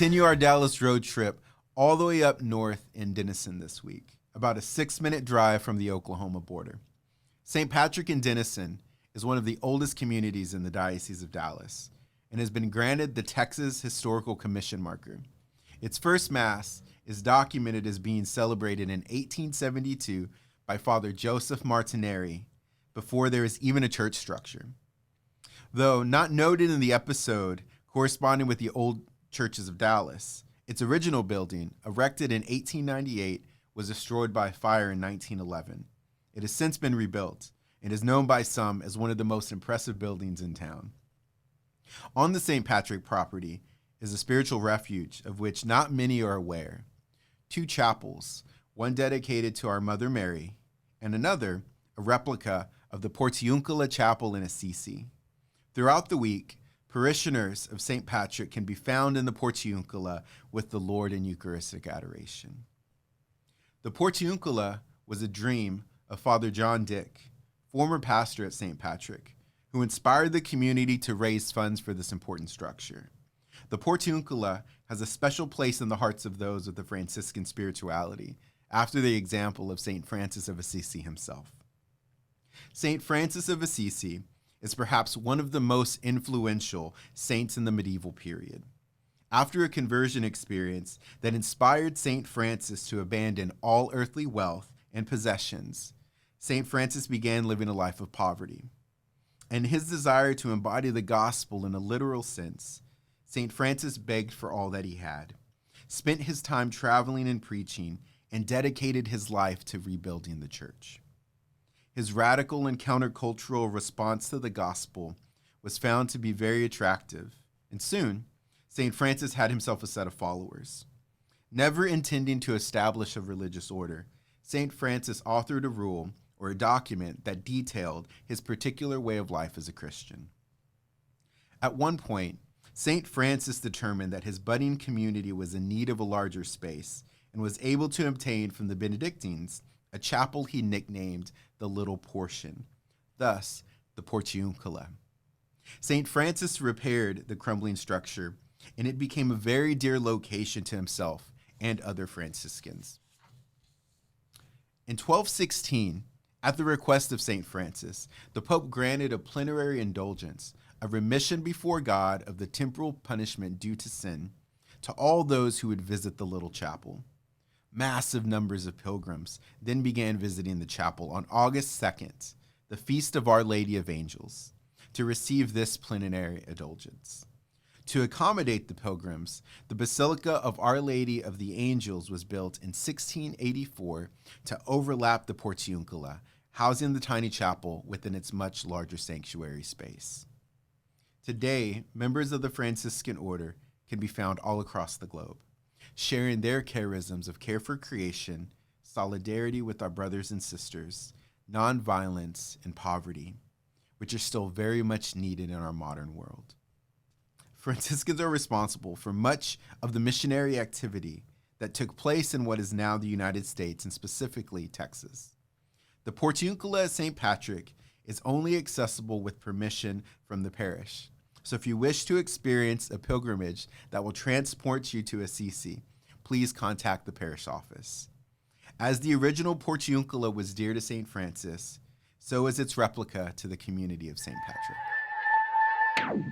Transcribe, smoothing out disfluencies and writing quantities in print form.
continue our Dallas road trip all the way up north in Denison this week, about a 6-minute drive from the Oklahoma border. St. Patrick in Denison is one of the oldest communities in the Diocese of Dallas and has been granted the Texas Historical Commission marker. Its first Mass is documented as being celebrated in 1872 by Father Joseph Martineri, before there is even a church structure. Though not noted in the episode corresponding with the old churches of Dallas, its original building, erected in 1898, was destroyed by fire in 1911. It has since been rebuilt and is known by some as one of the most impressive buildings in town. On the St. Patrick property is a spiritual refuge of which not many are aware. 2 chapels, one dedicated to our Mother Mary, and another, a replica of the Portiuncula Chapel in Assisi. Throughout the week, parishioners of St. Patrick can be found in the Portiuncula with the Lord in Eucharistic adoration. The Portiuncula was a dream of Father John Dick, former pastor at St. Patrick, who inspired the community to raise funds for this important structure. The Portiuncula has a special place in the hearts of those with the Franciscan spirituality, after the example of St. Francis of Assisi himself. St. Francis of Assisi is perhaps one of the most influential saints in the medieval period. After a conversion experience that inspired St. Francis to abandon all earthly wealth and possessions, St. Francis began living a life of poverty. In his desire to embody the gospel in a literal sense, St. Francis begged for all that he had, spent his time traveling and preaching, and dedicated his life to rebuilding the church. His radical and countercultural response to the gospel was found to be very attractive, and soon, St. Francis had himself a set of followers. Never intending to establish a religious order, St. Francis authored a rule or a document that detailed his particular way of life as a Christian. At one point, St. Francis determined that his budding community was in need of a larger space and was able to obtain from the Benedictines a chapel he nicknamed the Little Portion, thus the Portiuncula. St. Francis repaired the crumbling structure, and it became a very dear location to himself and other Franciscans. In 1216, at the request of St. Francis, the Pope granted a plenary indulgence, a remission before God of the temporal punishment due to sin, to all those who would visit the little chapel. Massive numbers of pilgrims then began visiting the chapel on August 2nd, the Feast of Our Lady of Angels, to receive this plenary indulgence. To accommodate the pilgrims, the Basilica of Our Lady of the Angels was built in 1684 to overlap the Portiuncula, housing the tiny chapel within its much larger sanctuary space. Today, members of the Franciscan order can be found all across the globe, sharing their charisms of care for creation, solidarity with our brothers and sisters, nonviolence, and poverty, which are still very much needed in our modern world. Franciscans are responsible for much of the missionary activity that took place in what is now the United States and specifically Texas. The Portiuncula at St. Patrick is only accessible with permission from the parish. So if you wish to experience a pilgrimage that will transport you to Assisi, please contact the parish office. As the original Portiuncula was dear to St. Francis, so is its replica to the community of St. Patrick.